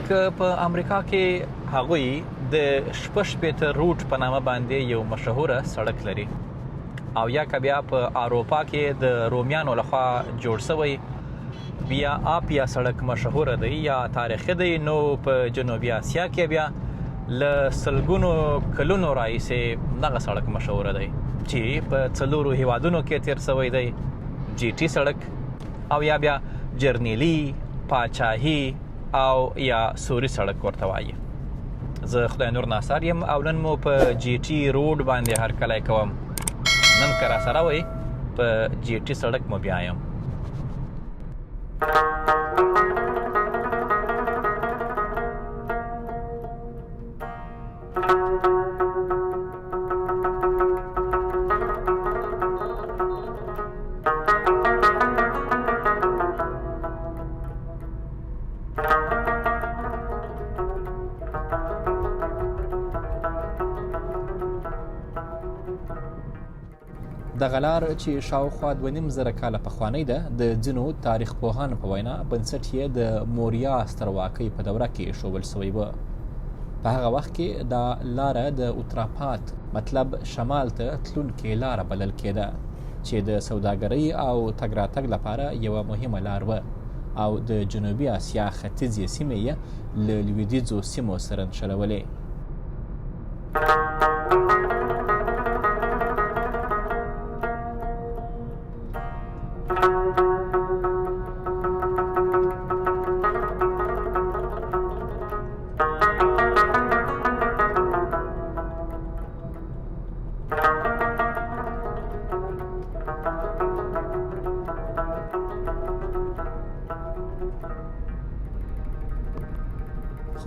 که په امریکا کې هغوی د شپږ روټ په نامه باندې یو مشهوره سړک لري او یا که بیا په اروپا کې د رومیانو لخوا جوړ شوی بیا آپیا سړک مشهوره دی یا تاریخي دی، نو په جنوبي اسیا کې بیا له سلګونو کلونو راهیسې دغه سړک مشهوره دی چې په 4 هیوادونو کې تیر شوی دی. جی ټي سړک او یا بیا جرنیلی، پاچاهي او یا سوري سړک ورته وایي. زه خدای نور ناصر یم او نن مو په جی ټي روډ باندې هرکلی کوم. نن که راسره وئ په جی ټي سړک مو بیا یم. دغه لار چې شاوخوا 2.5 کاله پخوانۍ ده، د ځینو تاریخ پوهانو په وینا بنسټ یې د موریا سترواکۍ په دوره کې ایښودل شوی و. په هغه وخت کې دا لاره د اتراپات مطلب شمال ته تلونکې لاره بلل کېده چې د سوداګرۍ او تګ راتګ لپاره یوه مهمه لار وه او د جنوبي اسیا ختیځې سیمې یې له لویدیځو سیمو سره نښلولې.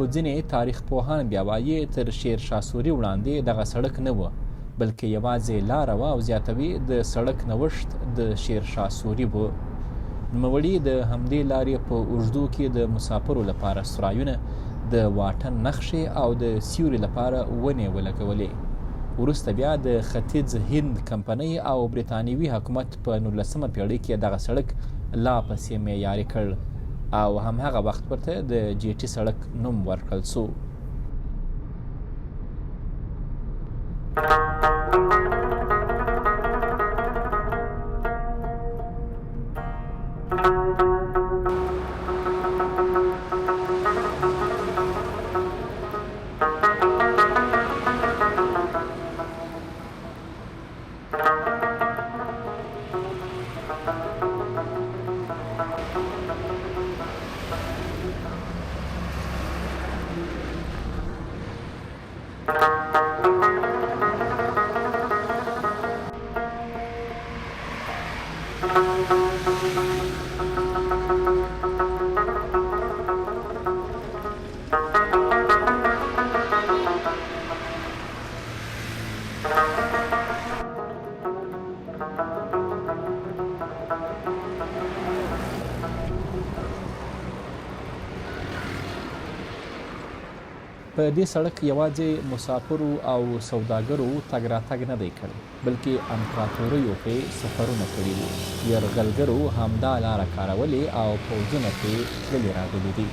خو ځینې تاریخ پوهان بیا وایي تر شیرشاه سوري وړاندې دغه سړک نه و، بلکې یوازې لاره وه او زیاتوي د سړک نوښت د شیرشاه سوري و. نوموړي د همدې لارې په اوږدو کې د مسافرو لپاره سرایونه، د واټن نښې او د سیوري لپاره ونې ولګولې. وروسته بیا د ختیځ هند کمپنۍ او برټانوي حکومت په 19مه پیړۍ کې دغه سړک لا پسې معیاري کړ او همهغه وخت ورته د جی ټي سړک نوم ورکړل شو. په دې سړک یوازې مسافرو او سوداګرو تګ راتګ نه دی کړی، بلکې امپراتوریو پرې سفرونه کړي دي. یرغلګرو همدا لاره کارولې او پوځونه پرې تللي راغلي دي.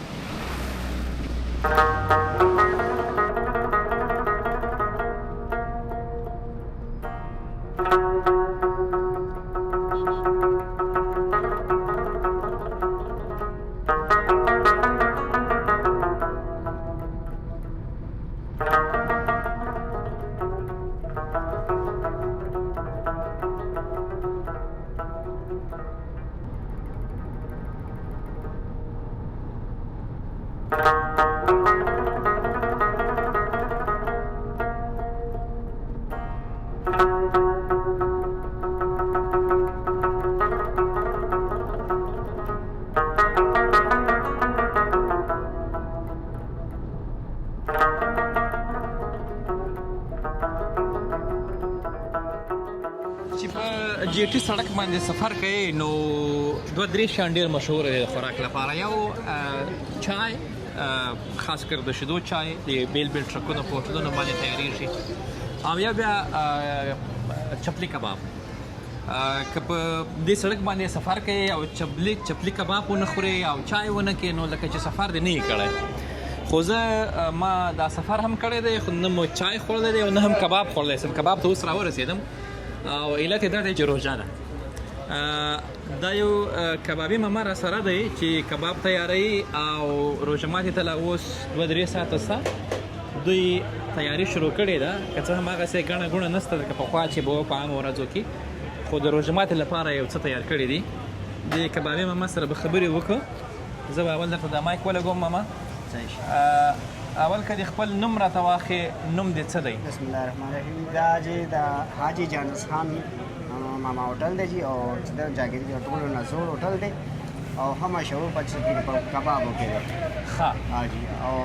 چې په جی ټي سړک باندې سفر کوي نو 2-3 شیان ډېر مشهور دي د خوراک لپاره. یو چای، خاص کر د شیدو چای د بیل بیل ټرکونو په هوټلونو باندې تیارېږي، او یا بیا چپلی کباب. که په دې سړک باندې سفر کوي او چپلی کباب ونه خوري او چای ونه کوي نو لکه چې سفر دې نه یې کړی. خو زه ما دا سفر هم کړی دی خو نه مو چای خوړلی دی او نه هم کباب خوړلی سم. کباب ته اوس راورسېدم او علت یې دا دی چې روژه ده. دا یو کبابي ماما را سره دی چې کباب تیاروي او روژه ماتي ته لا اوس 2-3 ساعته سته دوی تیاری شروع کړې ده. که څه هم هغسې ګڼه ګوڼه نشته لکه پخوا چې به په عامو ورځو کې، خو د روژه ماتي لپاره یو څه تیار کړي دي. د کبابي ماما سره به خبرې وکړو. زه به اول درته دا مایک ولګوم ماما. اول که د خپل نوم راته واخې، نوم دې څه دی؟ بسم الله الرحمن الرحیم. دا چې د حاجي جانس خان ماما هوټل دی او چې د جاګیري د ټولو نه زوړ هوټل دی او هم مشهور په کبابو کې دی. ښه جی. او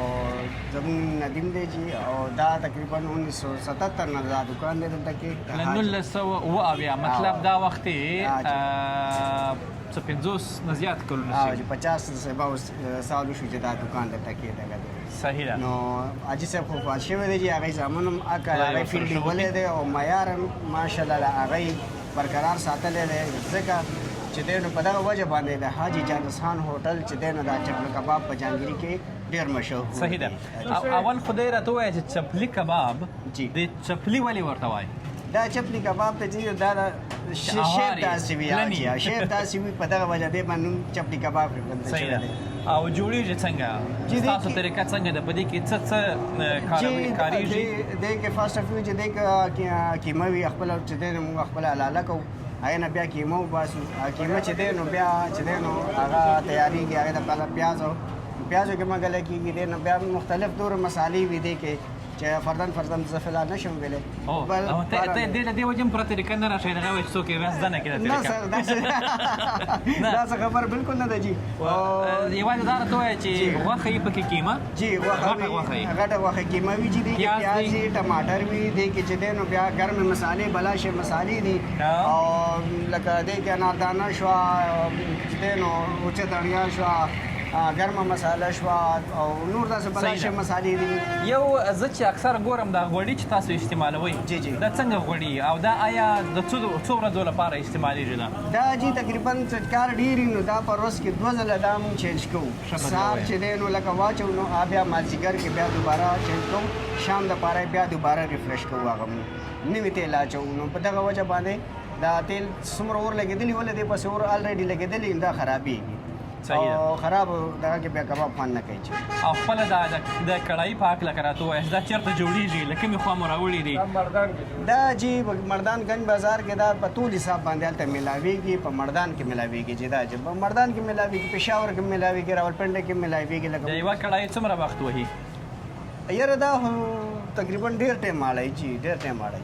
زمون ندیم دی جی او دا تقریبا 1977 نه دا دکان دی دلته کې. له 1970 مطلب دا وخت یې 50 نه زیات کلونه شي. 50 سال شو چې دا دکان دلته کې دی. صحیح ده. نو حاجي صاحب خو فات شوی دی چې هغې زامن هم هغې فیلډ نیولی دی او معیار هم ماشاءالله هغې برقرار ساتلی دی، ځکه چې دی نو په دغه وجه باندې د حاجي جانس خان هوټل چې دی نو دا چپلی کباب په جهانګیري کې ډېر مشهور. صحیح ده. اول خدای راته ووایه چې چپلی کباب د چپلی ولې ورته وایي؟ دا چپلی کباب ته چې دا شیف داسې وي، شیف داسې وي په دغه وجه دی باندې چپلی کباب پرېښودل شوی دی. او جوړیږي څنګه؟ ستاسو طریقه څنګه ده؟ په دې کې څه کارېږي؟ دې کې فرسټ اف چې دې کې کیمه وي خپله چې دی نو موږ خپله حلاله کوو، هغې نه بیا کیمه وباسو. کیمه چې دی نو بیا چې دی نو هغه تیارېږي، هغې دپاره پیازو کې مګله کېږي. دی نو بیا مختلف ډول مسالې وي دی کې چې فردن زه فعلا نشم ویلی. او ته د دې وجې هم پوره طریقه نه راشئ دغه وایي چې څوک یې را زده نه کړي دا طریقه؟ دا څه خبر بالکل نه ده جي. یوازې دا راته ووایه چې غوښه یې پکې کیمه جي غټه غوښه کیمه وي چې دی کې پیاز وي، ټماټر وي، دی کې چې دی نو بیا ګرمې مسالې بلاشې مسالې دي او لکه دی کې اناردانه شوه، چې دی نو اوچه دڼیا شوه، ګرمه مساله شوه او نور داسې بلاشې مسالې دي. یو زه چې اکثر ګورم دا غوړي چې تاسو استعمالوئ دا څنګه غوړي او دا آیا د څو ورځو لپاره استعمالیږي؟ دا جي تقریبا کار ډېر نو دا په ورځ کې 2 ځله دا موږ چینج کوو. سهار چې دی نو لکه واچو نو بیا مازدیګر کې بیا دوباره چینج کوو، شام دپاره بیا دوباره ریفریش کوو، هغه موږ نوي تیل اچوو. نو په دغه وجه باندې دا تیل څومره اور لګېدلي ولې دی پسې اور الریډي لګېدلي دا خرابېږي او خراب دغه کې بیا کباب خوند نه کوي. او خپله د کړایي په هکله که راته ووایاست دا چېرته جوړېږي؟ له کومې خوا مو راوړي دي؟ دا جي مردان گنج بازار کې دا په طول حساب باندې هلته میلاویږي، په مردان کې میلاویږي چې دا چې په مردان کې میلاویږي، پېښور کې میلاویږي، راولپنډۍ کې میلاویږي. د یوه کړایي څومره وخت وهي؟ یاره دا تقریبا ډېر ټایم واړی جي، ډېر ټایم واړی.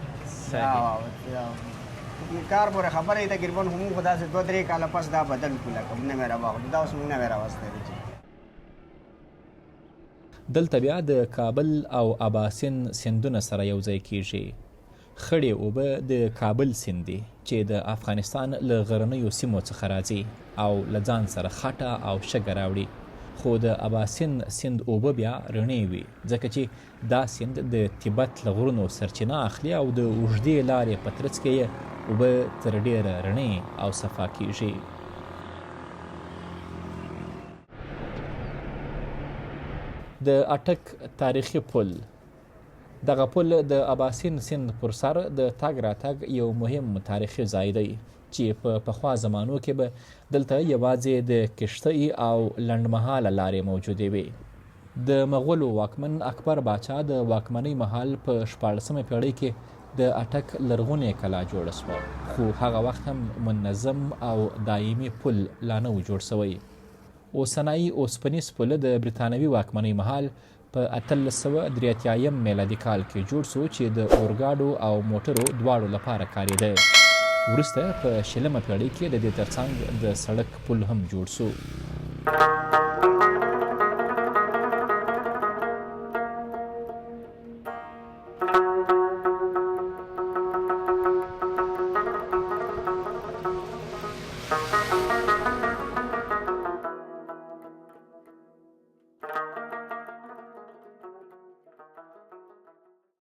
کار پورې خبره یې تقریبا هم خو داسې 2-3 کاله پس دا بدل کړو، لکه نوی راواخلو، دا اوس موږ نوی راوستی دی. دلته بیا د کابل او اباسین سیندونه سره یو ځای کېږي. خړې اوبه د کابل سیند دي چې د افغانستان له غرنیو سیمو څخه راځي او له ځان سره خټه او شګه راوړي. خو د اباسین سیند اوبه بیا رڼې وي ځکه چې دا سیند د تیبت له غرونو سرچینه اخلي او د اوږدې لارې په ترڅ کې یې اوبه تر ډېره رڼې او صفا کېږي. د اټک تاریخي پل، دغه پل د اباسین سیند پر سر د تګ راتګ یو مهم تاریخي ځای دی چې په پخوا زمانو کې به دلته یوازې د کشتۍ او لنډمهاله لارې موجودې وي. د مغولو واکمن اکبر باچا د واکمنۍ مهال په 14مه پیړۍ کې د اټک لرغونې کلا جوړه شوه، خو هغه وخت هم منظم او دایمي پل لا نه و جوړ شوی. اوسنی اوسپنیز پل د برتانوي واکمنۍ مهال په 1883 میلادي کال کې جوړ شو چې د اورګاډو او موټرو دواړو لپاره کارېده. وروسته په 20مه پیړۍ کې د دې ترڅنګ د سړک پل هم جوړ شو.